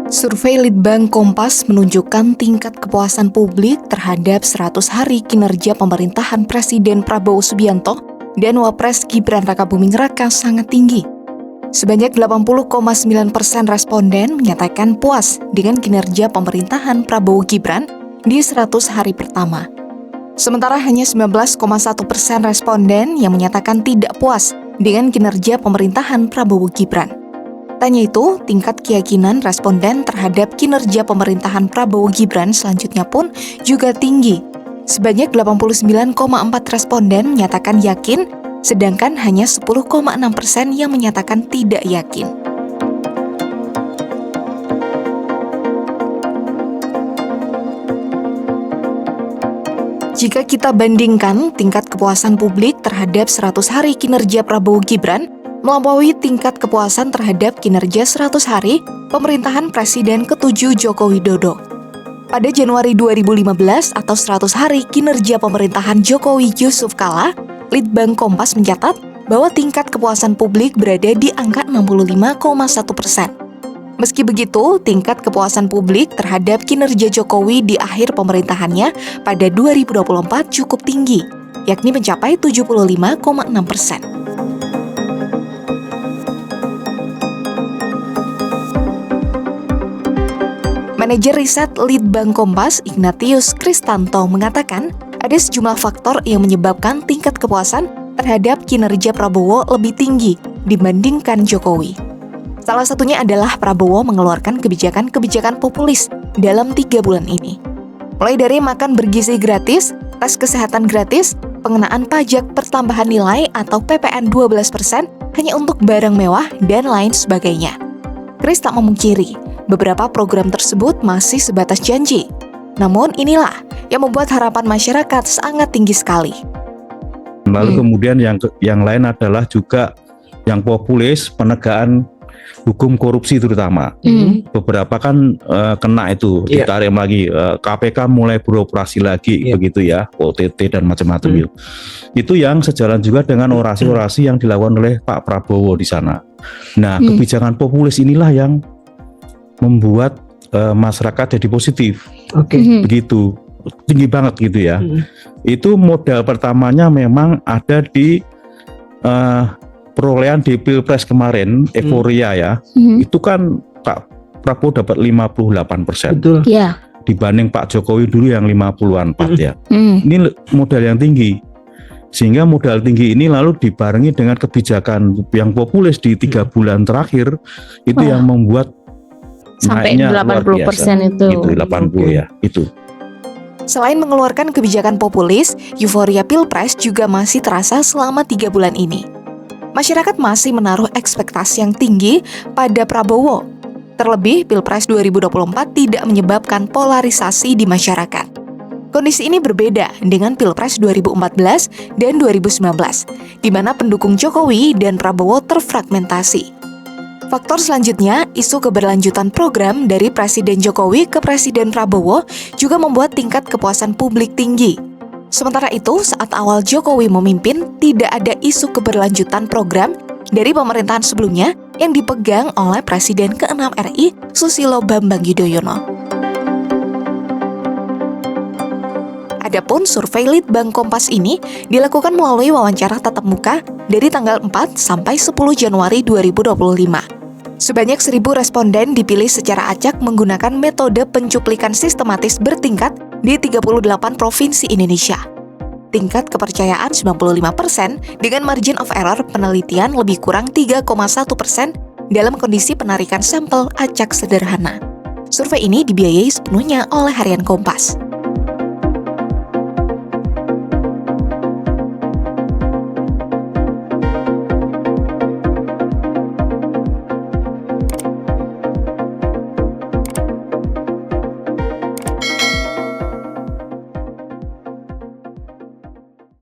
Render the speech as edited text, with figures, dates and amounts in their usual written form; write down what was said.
Survei Litbang Kompas menunjukkan tingkat kepuasan publik terhadap 100 hari kinerja pemerintahan Presiden Prabowo Subianto dan Wapres Gibran Rakabuming Raka sangat tinggi. Sebanyak 80,9% responden menyatakan puas dengan kinerja pemerintahan Prabowo Gibran di 100 hari pertama. Sementara hanya 19,1% responden yang menyatakan tidak puas dengan kinerja pemerintahan Prabowo Gibran. Tanya itu, tingkat keyakinan responden terhadap kinerja pemerintahan Prabowo Gibran selanjutnya pun juga tinggi. Sebanyak 89,4% responden menyatakan yakin, sedangkan hanya 10,6% yang menyatakan tidak yakin. Jika kita bandingkan tingkat kepuasan publik terhadap 100 hari kinerja Prabowo Gibran melampaui tingkat kepuasan terhadap kinerja 100 hari pemerintahan Presiden ke-7 Joko Widodo. Pada Januari 2015 atau 100 hari kinerja pemerintahan Jokowi Yusuf Kala, Litbang Kompas mencatat bahwa tingkat kepuasan publik berada di angka 65,1%. Meski begitu, tingkat kepuasan publik terhadap kinerja Jokowi di akhir pemerintahannya pada 2024 cukup tinggi, yakni mencapai 75,6%. Manajer riset Litbang Kompas, Ignatius Kristanto, mengatakan ada sejumlah faktor yang menyebabkan tingkat kepuasan terhadap kinerja Prabowo lebih tinggi dibandingkan Jokowi. Salah satunya adalah Prabowo mengeluarkan kebijakan-kebijakan populis dalam 3 bulan ini. Mulai dari makan bergizi gratis, tes kesehatan gratis, pengenaan pajak pertambahan nilai atau PPN 12% hanya untuk barang mewah, dan lain sebagainya. Kris tak memungkiri, beberapa program tersebut masih sebatas janji. Namun inilah yang membuat harapan masyarakat sangat tinggi sekali. Lalu kemudian yang lain adalah juga yang populis, penegakan hukum korupsi terutama. Beberapa kan kena itu, ditarik lagi, KPK mulai beroperasi lagi, begitu ya, OTT dan macam-macam. Itu yang sejalan juga dengan orasi-orasi yang dilakukan oleh Pak Prabowo di sana. Nah, kebijakan populis inilah yang membuat masyarakat jadi positif. Begitu, tinggi banget gitu ya. Itu modal pertamanya memang ada di perolehan di Pilpres kemarin, euforia ya. Itu kan Pak Prabowo dapat 58%. Betul. Ya. Dibanding Pak Jokowi dulu yang 54 ya. Ini modal yang tinggi. Sehingga modal tinggi ini lalu dibarengi dengan kebijakan yang populis di 3 bulan terakhir, itu yang membuat sampai 80% itu. Itu 80 ya, itu. Selain mengeluarkan kebijakan populis, euforia Pilpres juga masih terasa selama 3 bulan ini. Masyarakat masih menaruh ekspektasi yang tinggi pada Prabowo. Terlebih, Pilpres 2024 tidak menyebabkan polarisasi di masyarakat. Kondisi ini berbeda dengan Pilpres 2014 dan 2019, di mana pendukung Jokowi dan Prabowo terfragmentasi. Faktor selanjutnya, isu keberlanjutan program dari Presiden Jokowi ke Presiden Prabowo juga membuat tingkat kepuasan publik tinggi. Sementara itu, saat awal Jokowi memimpin, tidak ada isu keberlanjutan program dari pemerintahan sebelumnya yang dipegang oleh Presiden ke-6 RI, Susilo Bambang Yudhoyono. Adapun survei Litbang Kompas ini dilakukan melalui wawancara tatap muka dari tanggal 4 sampai 10 Januari 2025. Sebanyak 1.000 responden dipilih secara acak menggunakan metode pencuplikan sistematis bertingkat di 38 provinsi Indonesia. Tingkat kepercayaan 95% dengan margin of error penelitian lebih kurang 3,1% dalam kondisi penarikan sampel acak sederhana. Survei ini dibiayai sepenuhnya oleh Harian Kompas.